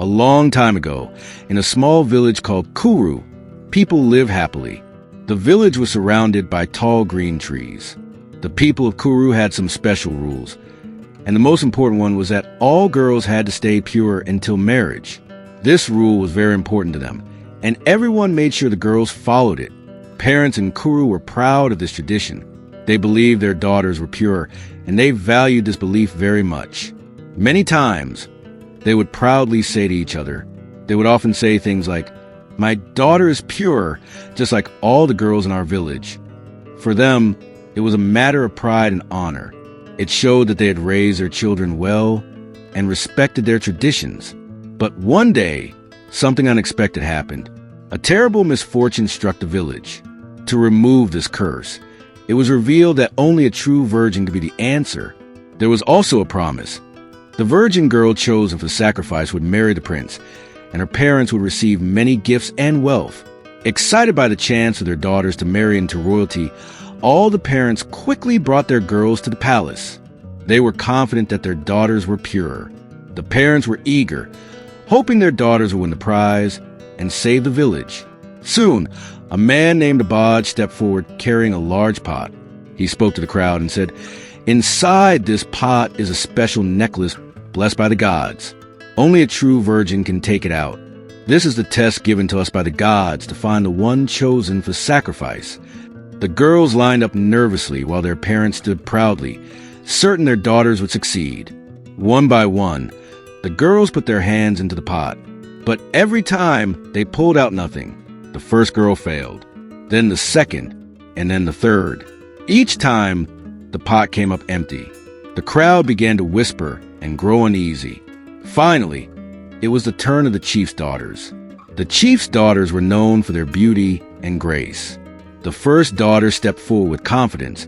A long time ago, in a small village called Kuru, people lived happily. The village was surrounded by tall green trees. The people of Kuru had some special rules, and the most important one was that all girls had to stay pure until marriage. This rule was very important to them, and everyone made sure the girls followed it. Parents in Kuru were proud of this tradition. They believed their daughters were pure, and they valued this belief very much. Many times, they would proudly say to each other, they would often say things like, "My daughter is pure, just like all the girls in our village." For them, it was a matter of pride and honor. It showed that they had raised their children well and respected their traditions. But one day, something unexpected happened. A terrible misfortune struck the village. To remove this curse, it was revealed that only a true virgin could be the answer. There was also a promise. The virgin girl chosen for the sacrifice would marry the prince, and her parents would receive many gifts and wealth. Excited by the chance of their daughters to marry into royalty, all the parents quickly brought their girls to the palace. They were confident that their daughters were pure. The parents were eager, hoping their daughters would win the prize and save the village. Soon, a man named Abaj stepped forward carrying a large pot. He spoke to the crowd and said, "Inside this pot is a special necklace blessed by the gods. Only a true virgin can take it out. This is the test given to us by the gods to find the one chosen for sacrifice." The girls lined up nervously while their parents stood proudly, certain their daughters would succeed. One by one, the girls put their hands into the pot, but every time they pulled out nothing. The first girl failed, then the second, and then the third. Each time, the pot came up empty. The crowd began to whisper and grow uneasy. Finally, it was the turn of the chief's daughters. The chief's daughters were known for their beauty and grace. The first daughter stepped forward with confidence,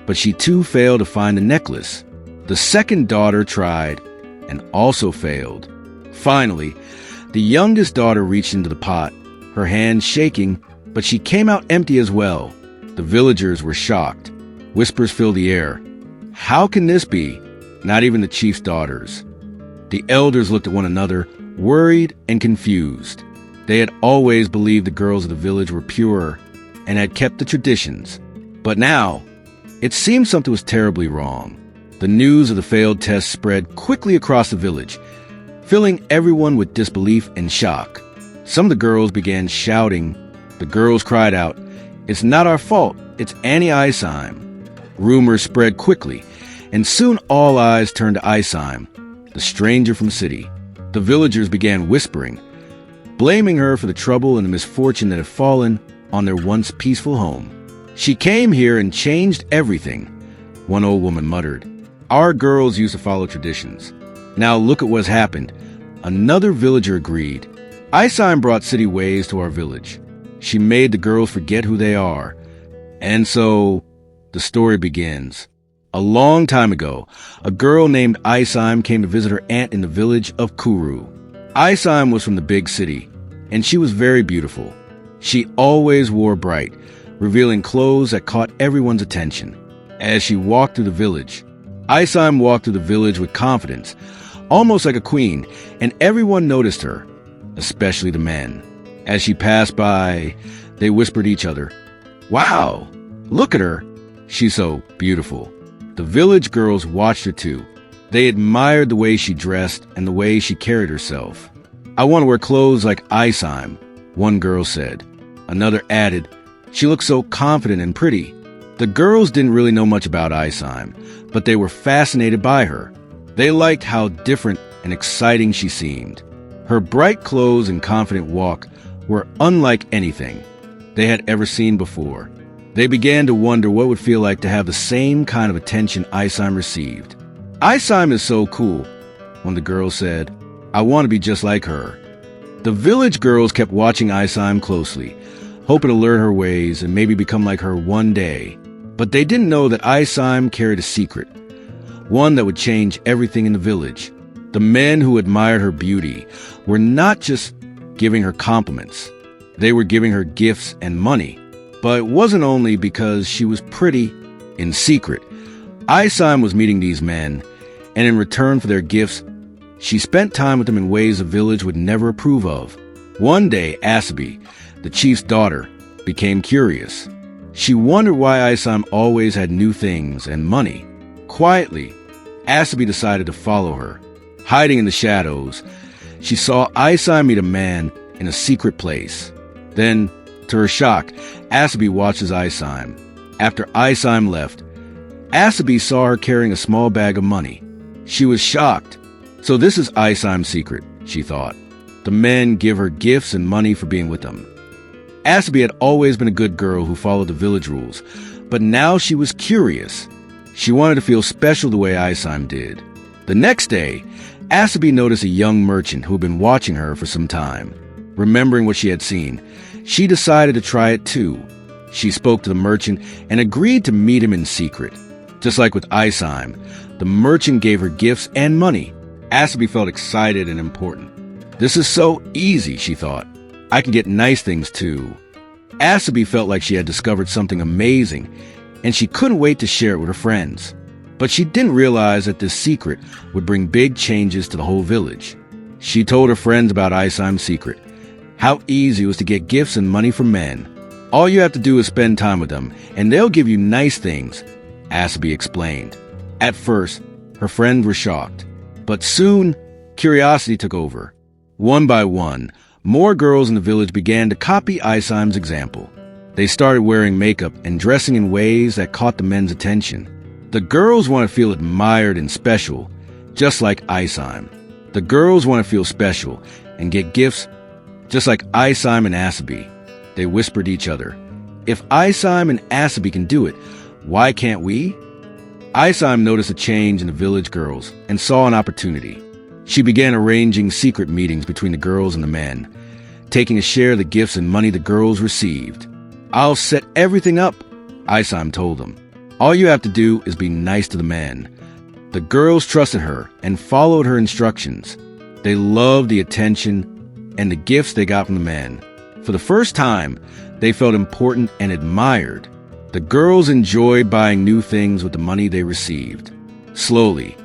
but she too failed to find the necklace. The second daughter tried and also failed. Finally, the youngest daughter reached into the pot, her hands shaking, but she came out empty as well. The villagers were shocked. Whispers filled the air. How can this be? Not even the chief's daughters. The elders looked at one another, worried and confused. They had always believed the girls of the village were pure and had kept the traditions. But now, it seemed something was terribly wrong. The news of the failed test spread quickly across the village, filling everyone with disbelief and shock. Some of the girls began shouting. The girls cried out, "It's not our fault, it's Annie Isime." Rumors spread quickly, and soon all eyes turned to Isime, the stranger from the city. The villagers began whispering, blaming her for the trouble and the misfortune that had fallen on their once peaceful home. "She came here and changed everything," one old woman muttered. "Our girls used to follow traditions. Now look at what's happened." Another villager agreed. "Isime brought city ways to our village. She made the girls forget who they are." And so, the story begins. A long time ago, a girl named Isime came to visit her aunt in the village of Kuru. Isime was from the big city, and she was very beautiful. She always wore bright, revealing clothes that caught everyone's attention. As she walked through the village, Isime walked through the village with confidence, almost like a queen, and everyone noticed her, especially the men. As she passed by, they whispered to each other, "Wow, look at her. She's so beautiful." The village girls watched her too. They admired the way she dressed and the way she carried herself. "I want to wear clothes like Isime," one girl said. Another added, "She looks so confident and pretty." The girls didn't really know much about Isime, but they were fascinated by her. They liked how different and exciting she seemed. Her bright clothes and confident walk were unlike anything they had ever seen before. They began to wonder what it would feel like to have the same kind of attention Isime received. "Isime is so cool," one of the girls said. "I want to be just like her." The village girls kept watching Isime closely, hoping to learn her ways and maybe become like her one day. But they didn't know that Isime carried a secret, one that would change everything in the village. The men who admired her beauty were not just giving her compliments. They were giving her gifts and money. But it wasn't only because she was pretty. In secret, Isime was meeting these men, and in return for their gifts, She spent time with them in ways the village would never approve of. One day, Isime, the chief's daughter, became curious. She wondered why Isime always had new things and money. Quietly, Isime decided to follow her. Hiding in the shadows, she saw Isime meet a man in a secret place. Then, to her shock, Isime watched as Isime. After Isime left, Isime saw her carrying a small bag of money. She was shocked. So this is Isime's secret, she thought. The men give her gifts and money for being with them. Isime had always been a good girl who followed the village rules, but now she was curious. She wanted to feel special the way Isime did. The next day, Isime noticed a young merchant who had been watching her for some time. Remembering what she had seen, she decided to try it too. She spoke to the merchant and agreed to meet him in secret. Just like with Isime, the merchant gave her gifts and money. Isime felt excited and important. This is so easy, she thought. I can get nice things too. Isime felt like she had discovered something amazing, and she couldn't wait to share it with her friends. But she didn't realize that this secret would bring big changes to the whole village. She told her friends about Isime's secret, how easy it was to get gifts and money from men. All you have to do is spend time with them, and they'll give you nice things, Isime explained. At first, her friends were shocked, but soon, curiosity took over. One by one, more girls in the village began to copy Isime's example. They started wearing makeup and dressing in ways that caught the men's attention. The girls want to feel admired and special, just like Isime. The girls want to feel special and get gifts, just like Isime and Isime. They whispered to each other, "If Isime and Isime can do it, why can't we?" Isime noticed a change in the village girls and saw an opportunity. She began arranging secret meetings between the girls and the men, taking a share of the gifts and money the girls received. "I'll set everything up," Isime told them. "All you have to do is be nice to the men." The girls trusted her and followed her instructions. They loved the attention and the gifts they got from the men. For the first time, they felt important and admired. The girls enjoyed buying new things with the money they received. Slowly,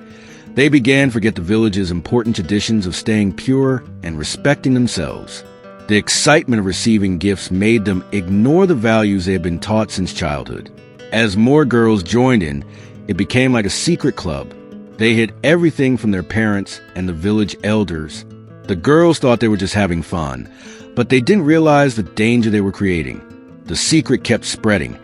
they began to forget the village's important traditions of staying pure and respecting themselves. The excitement of receiving gifts made them ignore the values they had been taught since childhood. As more girls joined in, it became like a secret club. They hid everything from their parents and the village elders. The girls thought they were just having fun, but they didn't realize the danger they were creating. The secret kept spreading,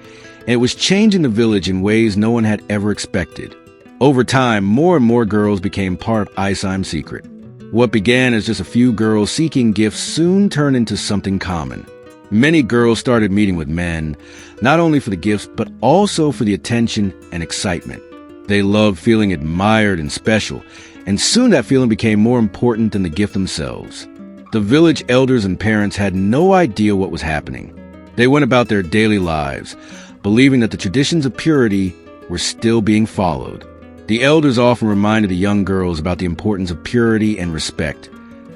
and it was changing the village in ways no one had ever expected. Over time, more and more girls became part of Isime's secret. What began as just a few girls seeking gifts soon turned into something common. Many girls started meeting with men, not only for the gifts, but also for the attention and excitement. They loved feeling admired and special, and soon that feeling became more important than the gift themselves. The village elders and parents had no idea what was happening. They went about their daily lives, believing that the traditions of purity were still being followed. The elders often reminded the young girls about the importance of purity and respect,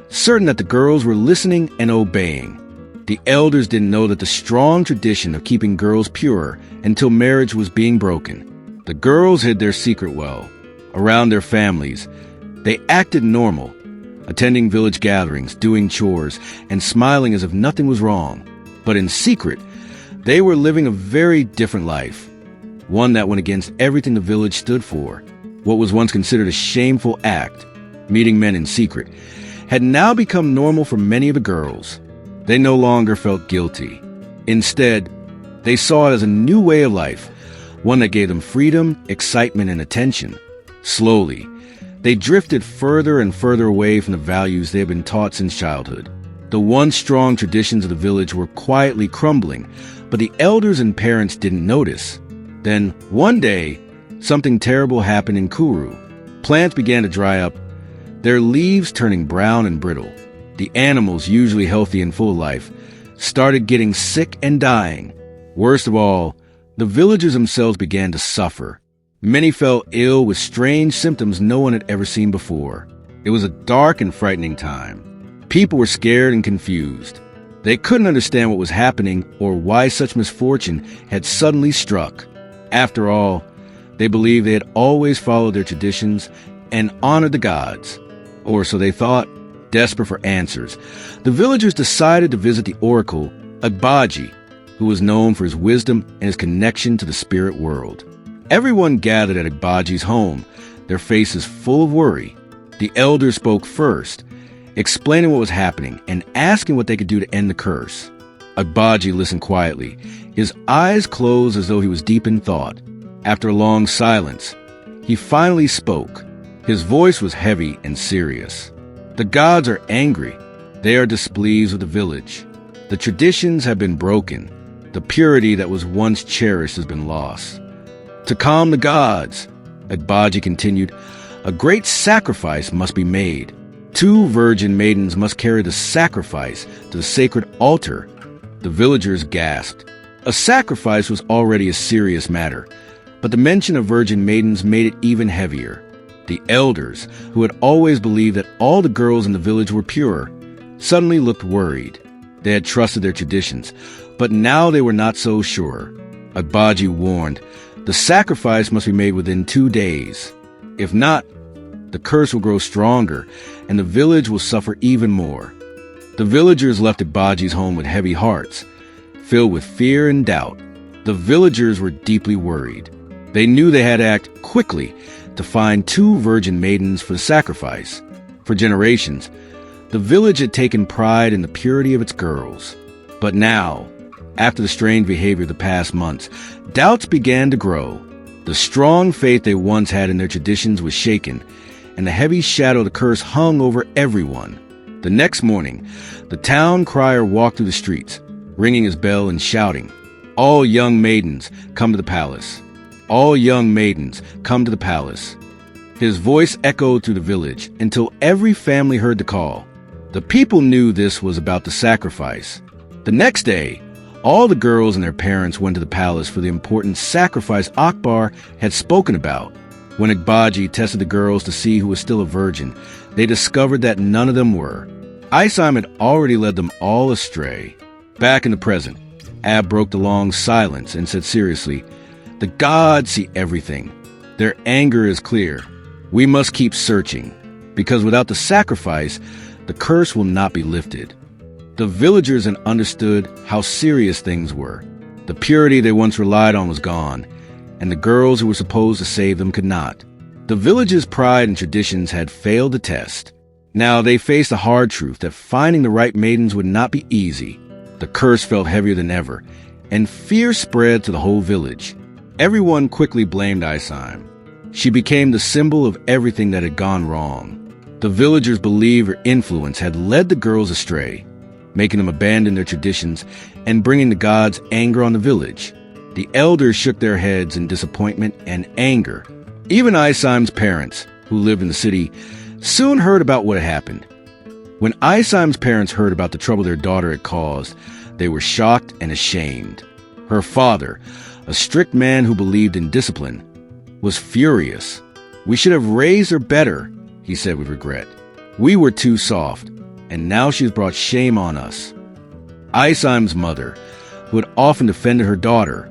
certain that the girls were listening and obeying. The elders didn't know that the strong tradition of keeping girls pure until marriage was being broken. The girls hid their secret well. Around their families, they acted normal, attending village gatherings, doing chores, and smiling as if nothing was wrong. But in secret, they were living a very different life, one that went against everything the village stood for. What was once considered a shameful act, meeting men in secret, had now become normal for many of the girls. They no longer felt guilty. Instead, they saw it as a new way of life, one that gave them freedom, excitement, and attention. Slowly, they drifted further and further away from the values they had been taught since childhood. The once strong traditions of the village were quietly crumbling, but the elders and parents didn't notice. Then, one day, something terrible happened in Kuru. Plants began to dry up, their leaves turning brown and brittle. The animals, usually healthy and full of life, started getting sick and dying. Worst of all, the villagers themselves began to suffer. Many fell ill with strange symptoms no one had ever seen before. It was a dark and frightening time. People were scared and confused. They couldn't understand what was happening or why such misfortune had suddenly struck. After all, they believed they had always followed their traditions and honored the gods. Or so they thought. Desperate for answers, the villagers decided to visit the oracle, Agbaji, who was known for his wisdom and his connection to the spirit world. Everyone gathered at Agbaji's home, their faces full of worry. The elders spoke first, explaining what was happening and asking what they could do to end the curse. Agbaji listened quietly, his eyes closed as though he was deep in thought. After a long silence, he finally spoke. His voice was heavy and serious. The gods are angry. They are displeased with the village. The traditions have been broken. The purity that was once cherished has been lost. To calm the gods, Agbaji continued, a great sacrifice must be made. 2 virgin maidens must carry the sacrifice to the sacred altar. The villagers gasped. A sacrifice was already a serious matter, but the mention of virgin maidens made it even heavier. The elders, who had always believed that all the girls in the village were pure, suddenly looked worried. They had trusted their traditions, but now they were not so sure. Agbaji warned, the sacrifice must be made within 2 days. If not, the curse will grow stronger, and the village will suffer even more. The villagers left Agbaji's home with heavy hearts, filled with fear and doubt. The villagers were deeply worried. They knew they had to act quickly to find 2 virgin maidens for the sacrifice. For generations, the village had taken pride in the purity of its girls. But now, after the strange behavior of the past months, doubts began to grow. The strong faith they once had in their traditions was shaken, and the heavy shadow of the curse hung over everyone. The next morning, the town crier walked through the streets, ringing his bell and shouting, "All young maidens, come to the palace. All young maidens, come to the palace." His voice echoed through the village until every family heard the call. The people knew this was about the sacrifice. The next day, all the girls and their parents went to the palace for the important sacrifice Akbar had spoken about. When Agbaji tested the girls to see who was still a virgin, they discovered that none of them were. Isime had already led them all astray. Back in the present, Ab broke the long silence and said seriously, "The gods see everything. Their anger is clear. We must keep searching, because without the sacrifice, the curse will not be lifted." The villagers had understood how serious things were. The purity they once relied on was gone, and the girls who were supposed to save them could not. The village's pride and traditions had failed the test. Now they faced the hard truth that finding the right maidens would not be easy. The curse felt heavier than ever, and fear spread to the whole village. Everyone quickly blamed Isime. She became the symbol of everything that had gone wrong. The villagers believed her influence had led the girls astray, making them abandon their traditions and bringing the gods' anger on the village. The elders shook their heads in disappointment and anger. Even Isime's parents, who lived in the city, soon heard about what had happened. When Isime's parents heard about the trouble their daughter had caused, they were shocked and ashamed. Her father, a strict man who believed in discipline, was furious. "We should have raised her better," he said with regret. "We were too soft, and now she has brought shame on us." Isime's mother, who had often defended her daughter,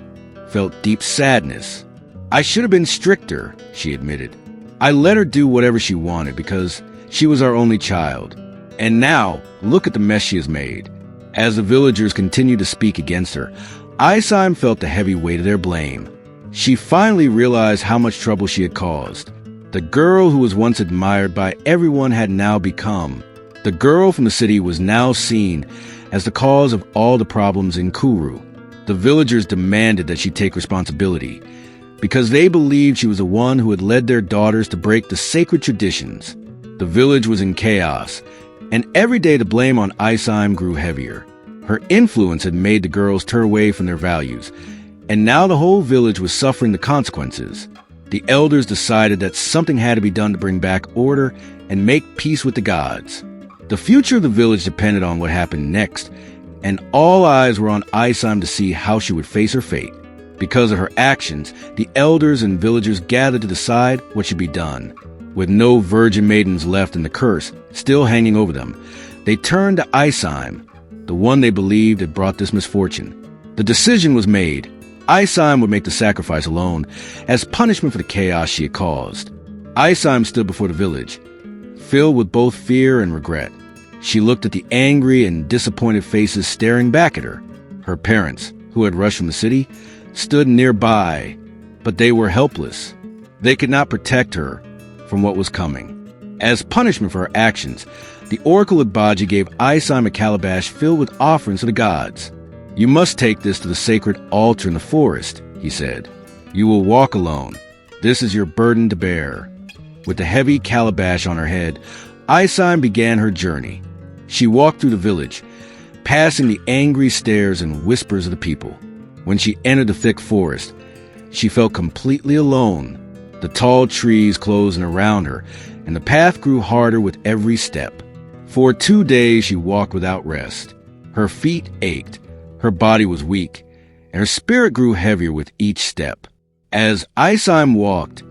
felt deep sadness. "I should have been stricter," she admitted. "I let her do whatever she wanted because she was our only child. And now, look at the mess she has made." As the villagers continued to speak against her, Isime felt the heavy weight of their blame. She finally realized how much trouble she had caused. The girl who was once admired by everyone had now become. The girl from the city was now seen as the cause of all the problems in Kuru. The villagers demanded that she take responsibility, because they believed she was the one who had led their daughters to break the sacred traditions. The village was in chaos, and every day the blame on Isime grew heavier. Her influence had made the girls turn away from their values, and now the whole village was suffering the consequences. The elders decided that something had to be done to bring back order and make peace with the gods. The future of the village depended on what happened next, and all eyes were on Isime to see how she would face her fate. Because of her actions, the elders and villagers gathered to decide what should be done. With no virgin maidens left and the curse still hanging over them, they turned to Isime, the one they believed had brought this misfortune. The decision was made. Isime would make the sacrifice alone, as punishment for the chaos she had caused. Isime stood before the village, filled with both fear and regret. She looked at the angry and disappointed faces staring back at her. Her parents, who had rushed from the city, stood nearby, but they were helpless. They could not protect her from what was coming. As punishment for her actions, the oracle Agbaji gave Isime a calabash filled with offerings to the gods. "You must take this to the sacred altar in the forest," he said. "You will walk alone. This is your burden to bear." With the heavy calabash on her head, Isime began her journey. She walked through the village, passing the angry stares and whispers of the people. When she entered the thick forest, she felt completely alone. The tall trees closed in around her, and the path grew harder with every step. For 2 days she walked without rest. Her feet ached, her body was weak, and her spirit grew heavier with each step. As Isime walked,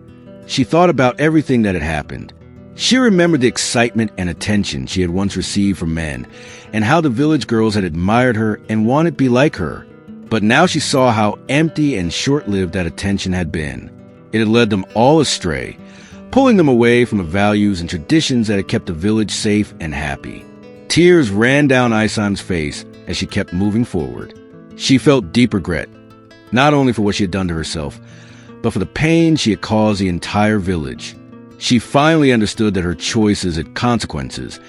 she thought about everything that had happened. She remembered the excitement and attention she had once received from men, and how the village girls had admired her and wanted to be like her. But now she saw how empty and short-lived that attention had been. It had led them all astray, pulling them away from the values and traditions that had kept the village safe and happy. Tears ran down Isime's face as she kept moving forward. She felt deep regret, not only for what she had done to herself, but for the pain she had caused the entire village. She finally understood that her choices had consequences,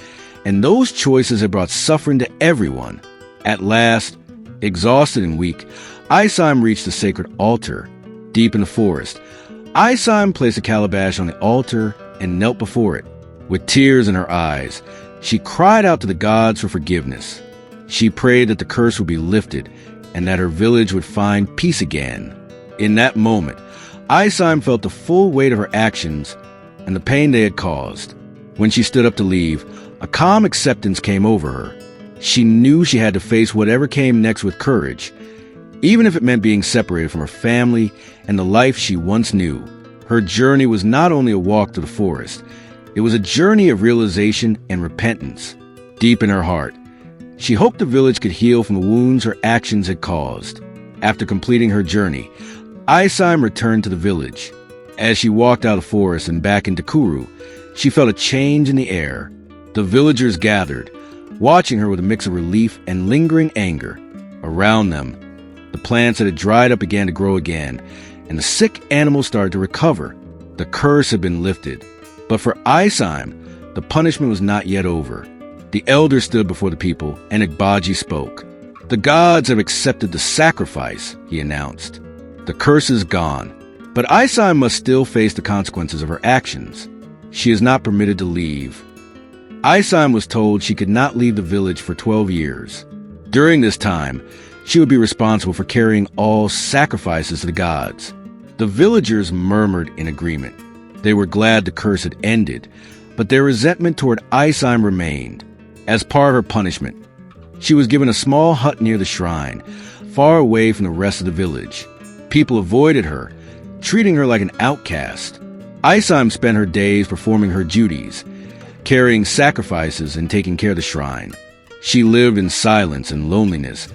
and those choices had brought suffering to everyone. At last, exhausted and weak, Isime reached the sacred altar. Deep in the forest, Isime placed a calabash on the altar and knelt before it. With tears in her eyes, she cried out to the gods for forgiveness. She prayed that the curse would be lifted and that her village would find peace again. In that moment, Isime felt the full weight of her actions and the pain they had caused. When she stood up to leave, a calm acceptance came over her. She knew she had to face whatever came next with courage, even if it meant being separated from her family and the life she once knew. Her journey was not only a walk through the forest, it was a journey of realization and repentance. Deep in her heart, she hoped the village could heal from the wounds her actions had caused. After completing her journey, Isime returned to the village. As she walked out of the forest and back into Kuru, she felt a change in the air. The villagers gathered, watching her with a mix of relief and lingering anger. Around them, the plants that had dried up began to grow again, and the sick animals started to recover. The curse had been lifted. But for Isime, the punishment was not yet over. The elder stood before the people, and Agbaji spoke. "The gods have accepted the sacrifice," he announced. "The curse is gone. But Isime must still face the consequences of her actions. She is not permitted to leave." Isime was told she could not leave the village for 12 years. During this time, she would be responsible for carrying all sacrifices to the gods. The villagers murmured in agreement. They were glad the curse had ended, but their resentment toward Isime remained. As part of her punishment, she was given a small hut near the shrine, far away from the rest of the village. People avoided her, treating her like an outcast. Isime spent her days performing her duties, carrying sacrifices and taking care of the shrine. She lived in silence and loneliness,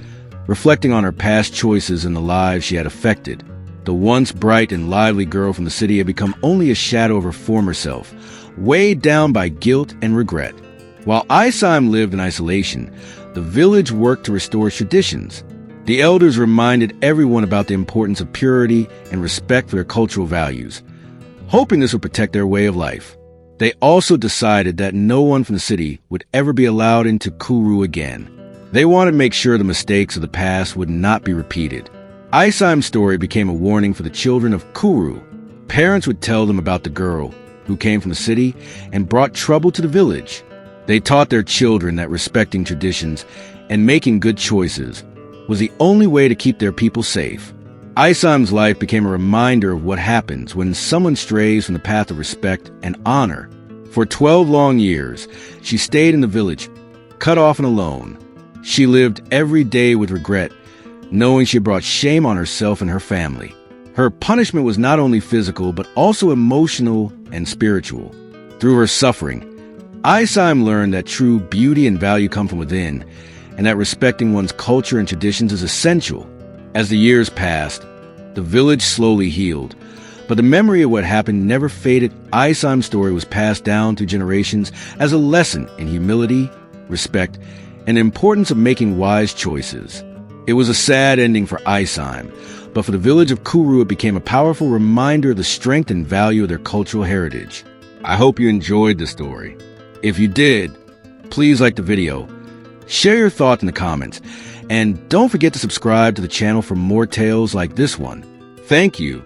reflecting on her past choices and the lives she had affected. The once bright and lively girl from the city had become only a shadow of her former self, weighed down by guilt and regret. While Isime lived in isolation, the village worked to restore traditions. The elders reminded everyone about the importance of purity and respect for their cultural values, hoping this would protect their way of life. They also decided that no one from the city would ever be allowed into Kuru again. They wanted to make sure the mistakes of the past would not be repeated. Isime's story became a warning for the children of Kuru. Parents would tell them about the girl who came from the city and brought trouble to the village. They taught their children that respecting traditions and making good choices was the only way to keep their people safe. Isime's life became a reminder of what happens when someone strays from the path of respect and honor. For 12 long years, she stayed in the village, cut off and alone. She lived every day with regret, knowing she had brought shame on herself and her family. Her punishment was not only physical, but also emotional and spiritual. Through her suffering, Isime learned that true beauty and value come from within, and that respecting one's culture and traditions is essential. As the years passed, the village slowly healed, But the memory of what happened never faded. Isime's story was passed down through generations as a lesson in humility, respect, and the importance of making wise choices. It was a sad ending for Isime, but for the village of Kuru, it became a powerful reminder of the strength and value of their cultural heritage. I hope you enjoyed the story. If you did, please like the video, share your thoughts in the comments, and don't forget to subscribe to the channel for more tales like this one. Thank you.